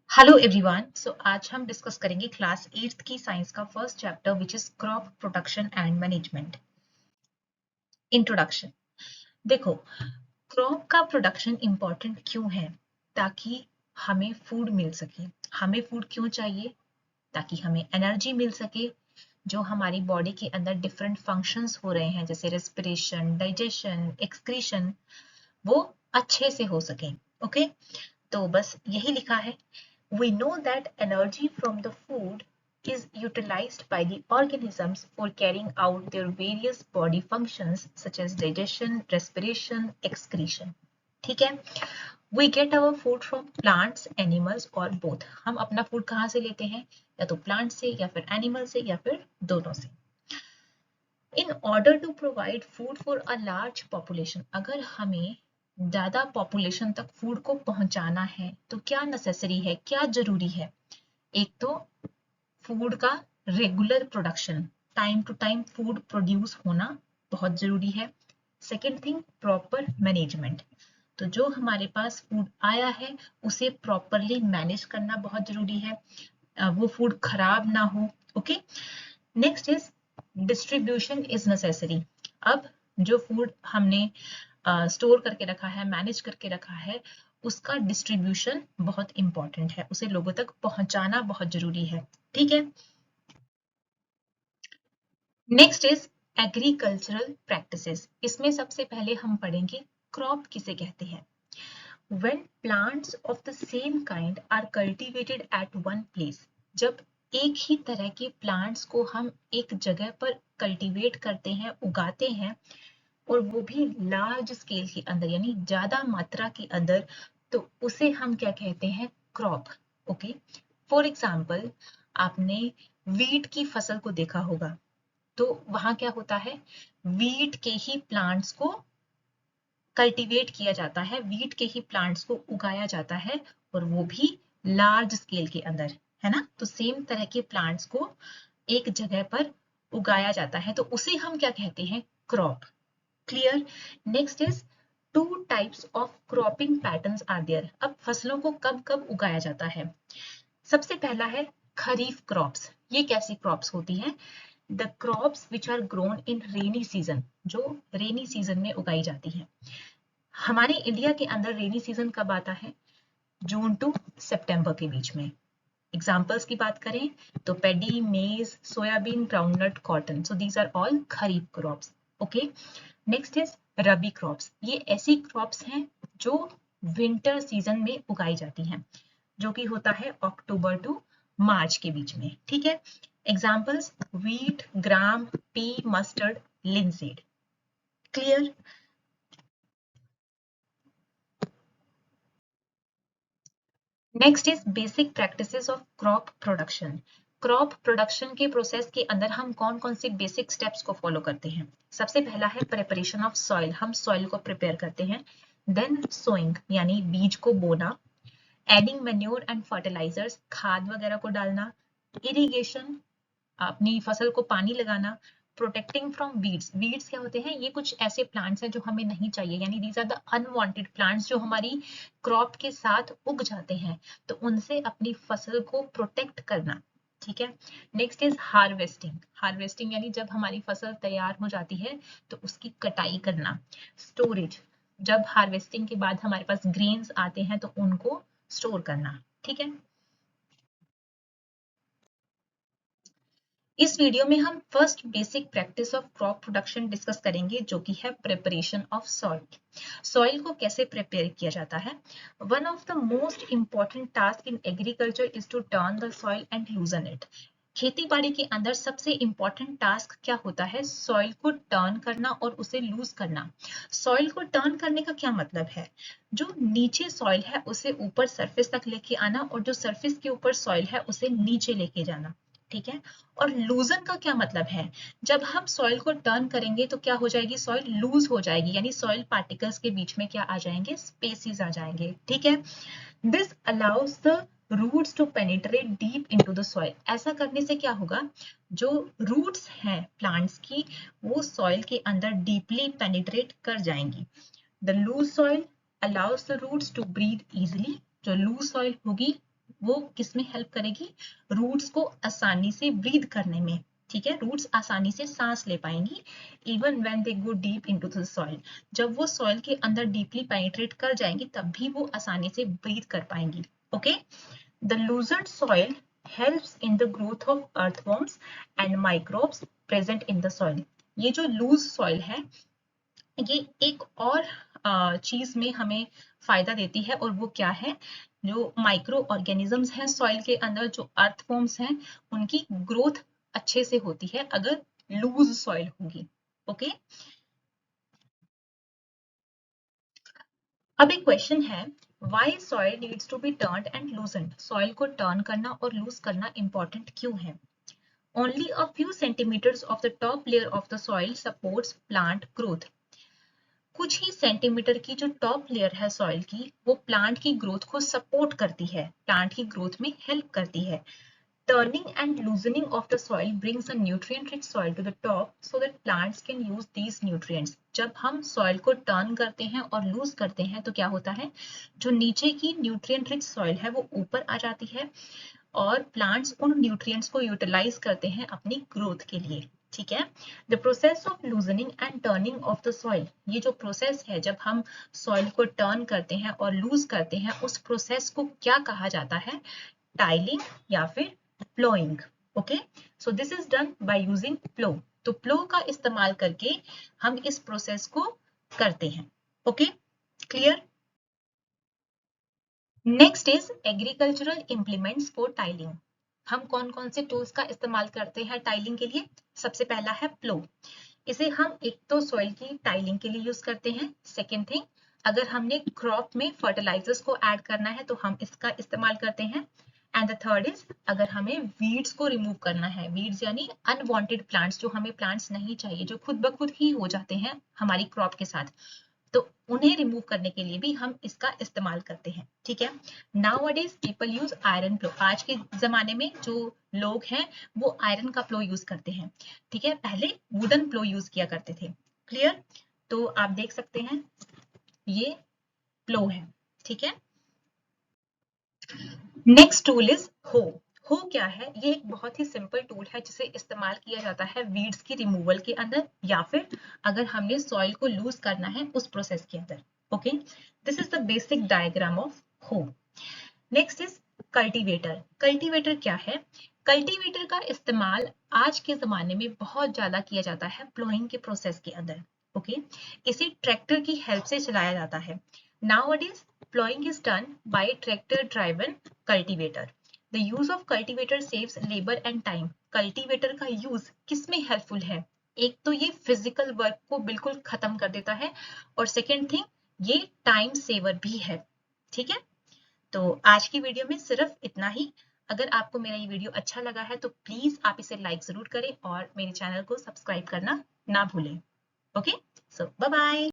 Hello everyone. सो आज हम discuss करेंगे क्लास 8th की साइंस का first chapter which is crop production and management. Introduction. देखो, क्रॉप का प्रोडक्शन इंपॉर्टेंट क्यों है? ताकि हमें फूड मिल सके। हमें फूड क्यों चाहिए? ताकि हमें एनर्जी मिल सके। जो हमारी बॉडी के अंदर डिफरेंट फंक्शंस हो रहे हैं जैसे रेस्पिरेशन, डाइजेशन, एक्सक्रीशन, वो अच्छे से हो सके। ओके, तो बस यही लिखा है। We know that energy from the food is utilized by the organisms for carrying out their various body functions such as digestion, respiration, excretion. ठीक है? We get our food from plants, animals or both. हम अपना food कहाँ से लेते हैं? या तो प्लांट से या फिर एनिमल से या फिर दोनों से। In order to provide food for a large population, अगर हमें ज्यादा पॉपुलेशन तक फूड को पहुंचाना है तो क्या नेसेसरी है, क्या जरूरी है? एक तो फूड का regular production, time to time food produce होना बहुत जरूरी है। Second thing, proper management. तो जो हमारे पास फूड आया है उसे प्रॉपरली मैनेज करना बहुत जरूरी है, वो फूड खराब ना हो। Okay, next is distribution is necessary. अब जो फूड हमने स्टोर करके रखा है, मैनेज करके रखा है, उसका डिस्ट्रीब्यूशन बहुत इंपॉर्टेंट है, उसे लोगों तक पहुंचाना बहुत जरूरी है। ठीक है, नेक्स्ट इज एग्रीकल्चरल प्रैक्टिसेस। इसमें सबसे पहले हम पढ़ेंगे क्रॉप किसे कहते हैं। When plants of the same kind are cultivated at one place, जब एक ही तरह के प्लांट्स को हम एक जगह पर कल्टीवेट करते हैं, उगाते हैं, और वो भी लार्ज स्केल के अंदर यानी ज्यादा मात्रा के अंदर, तो उसे हम क्या कहते हैं? क्रॉप। ओके, फॉर एग्जाम्पल आपने वीट की फसल को देखा होगा, तो वहां क्या होता है? वीट के ही प्लांट्स को कल्टीवेट किया जाता है, वीट के ही प्लांट्स को उगाया जाता है, और वो भी लार्ज स्केल के अंदर, है ना? तो सेम तरह के प्लांट्स को एक जगह पर उगाया जाता है, तो उसे हम क्या कहते हैं? Crop. Clear? Next is two types of cropping patterns are there. अब फसलों को कब कब उगाया जाता है? सबसे पहला है खरीफ क्रॉप्स। ये कैसी क्रॉप्स होती हैं? The crops which are grown in rainy season, जो रेनी सीजन में उगाई जाती है। हमारे इंडिया के अंदर रेनी सीजन कब आता है? जून टू सितंबर के बीच में। एग्जाम्पल्स की बात करें तो paddy, maize, soybean, groundnut, cotton, so these are all kharif crops. Okay, next is rabi crops. ये ऐसी क्रॉप्स हैं जो विंटर सीजन में उगाई जाती हैं, जो कि होता है अक्टूबर टू मार्च के बीच में। ठीक है, examples wheat, gram, P, mustard, linseed. Clear? Next is basic practices of crop production. Crop production के प्रोसेस के अंदर हम कौन कौन से बेसिक स्टेप्स को फॉलो करते हैं? सबसे पहला है प्रिपरेशन ऑफ सॉइल। हम सॉइल को प्रिपेयर करते हैं। देन सोइंग यानी बीज को बोना। एडिंग मैन्योर एंड फर्टिलाइजर्स, खाद वगैरह को डालना। इरिगेशन, अपनी फसल को पानी लगाना। Protecting from weeds. वीड्स क्या होते हैं? ये कुछ ऐसे प्लांट्स हैं जो हमें नहीं चाहिए, यानी these are the unwanted plants जो हमारी क्रॉप के साथ उग जाते हैं, तो उनसे अपनी फसल को प्रोटेक्ट करना। ठीक है, नेक्स्ट इज हार्वेस्टिंग। हार्वेस्टिंग यानी जब हमारी फसल तैयार हो जाती है तो उसकी कटाई करना। स्टोरेज, जब हार्वेस्टिंग के बाद हमारे पास ग्रेन्स आते हैं तो उनको स्टोर करना। ठीक है, इस वीडियो में हम first basic practice of crop production discuss करेंगे, जो कि है प्रिपरेशन ऑफ सॉइल। सॉइल को कैसे प्रिपेयर किया जाता है? One of the most important task in agriculture is to turn the soil and loosen it. खेती बाड़ी के अंदर सबसे इंपॉर्टेंट टास्क क्या होता है? सॉइल को टर्न करना और उसे लूज करना। सॉइल को टर्न करने का क्या मतलब है? जो नीचे सॉइल है उसे ऊपर सरफेस तक लेके आना, और जो सरफेस के ऊपर सॉइल है उसे नीचे लेके जाना। ठीक है, और लूजन का क्या मतलब है? जब हम सॉइल को टर्न करेंगे तो क्या हो जाएगी? सॉइल लूज हो जाएगी, यानी सॉइल पार्टिकल्स के बीच में क्या आ जाएंगे? स्पेसेस आ जाएंगे। ठीक है, this allows the roots to penetrate deep into the soil. ऐसा करने से क्या होगा? जो रूट्स हैं प्लांट्स की, वो सॉइल के अंदर डीपली पेनिट्रेट कर जाएंगी। The loose soil allows the roots to breathe easily. जो लूज सॉइल होगी वो किसमें हेल्प करेगी? रूट्स को आसानी से ब्रीथ करने में, ठीक है, रूट्स आसानी से सांस ले पाएंगी even when they go deep into the soil, जब वो सॉइल के अंदर डीपली पेनिट्रेट कर जाएंगी तब भी वो आसानी से ब्रीथ कर पाएंगी। Okay, the loosened soil helps in the growth of earthworms and microbes present in the soil। ये जो लूज सॉइल है ये एक और चीज में हमें फायदा देती है, और वो क्या है? जो माइक्रो ऑर्गेनिजम्स हैं सॉइल के अंदर, जो अर्थवॉर्म्स हैं, उनकी ग्रोथ अच्छे से होती है अगर लूज सॉइल होगी। ओके, अब एक क्वेश्चन है, why soil needs to be turned and loosened? Soil को टर्न करना और लूज करना इंपॉर्टेंट क्यों है? Only a few centimeters of the top layer of the soil supports plant growth। कुछ ही सेंटीमीटर की जो टॉप लेयर है सॉइल की, वो प्लांट की ग्रोथ को सपोर्ट करती है, प्लांट की ग्रोथ में हेल्प करती है। Turning and loosening of the soil brings a nutrient-rich soil to the top so that plants can use these nutrients। जब हम सॉइल को टर्न करते हैं और लूज करते हैं तो क्या होता है? जो नीचे की न्यूट्रिएंट रिच सॉइल है वो ऊपर आ जाती है और प्लांट्स उन न्यूट्रिएंट्स को यूटिलाइज करते हैं अपनी ग्रोथ के लिए। ठीक है, the process of loosening and turning of the soil, ये जो प्रोसेस है जब हम सॉइल को टर्न करते हैं और लूज करते हैं, उस प्रोसेस को क्या कहा जाता है? टाइलिंग या फिर ploughing. Okay, so this is done by using plough. तो प्लो का इस्तेमाल करके हम इस प्रोसेस को करते हैं। Okay, clear? Next is agricultural implements for tiling. हम कौन कौन से टूल्स का इस्तेमाल करते हैं टाइलिंग के लिए? सबसे पहला है प्लो। इसे हम एक तो सॉइल की टाइलिंग के लिए यूज करते हैं। सेकेंड थिंग, अगर हमने क्रॉप में फर्टिलाइजर्स को ऐड करना है तो हम इसका इस्तेमाल करते हैं। एंड द थर्ड इज, अगर हमें वीड्स को रिमूव करना है, वीड्स यानी अनवांटेड प्लांट्स, जो हमें प्लांट्स नहीं चाहिए, जो खुद ब खुद ही हो जाते हैं हमारी क्रॉप के साथ, तो उन्हें रिमूव करने के लिए भी हम इसका इस्तेमाल करते हैं। ठीक है, नाउअडेज पीपल यूज आयरन प्लो। आज के जमाने में जो लोग हैं वो आयरन का प्लो यूज करते हैं। ठीक है, पहले वुडन प्लो यूज किया करते थे। क्लियर? तो आप देख सकते हैं ये प्लो है। ठीक है, नेक्स्ट टूल इज हो। हो क्या है? ये एक बहुत ही सिंपल टूल है जिसे इस्तेमाल किया जाता है वीड्स की रिमूवल के अंदर, या फिर अगर हमने सॉइल को लूज करना है उस प्रोसेस के अंदर। Okay, this is the basic diagram of hoe. Next is cultivator. Cultivator क्या है? कल्टीवेटर का इस्तेमाल आज के जमाने में बहुत ज्यादा किया जाता है प्लोइंग के प्रोसेस के अंदर। ओके, इसे ट्रैक्टर की हेल्प से चलाया जाता है। Nowadays, plowing is done by tractor-driven cultivator। The use of cultivator saves labor and time। Cultivator का यूज किसमें हेल्पफुल है? एक तो ये फिजिकल वर्क को बिल्कुल खत्म कर देता है, और सेकेंड थिंग, ये टाइम सेवर भी है। ठीक है, तो आज की वीडियो में सिर्फ इतना ही। अगर आपको मेरा ये वीडियो अच्छा लगा है तो प्लीज आप इसे लाइक जरूर करें और मेरे चैनल को सब्सक्राइब करना ना भूलें। ओके, सो बाय बाय।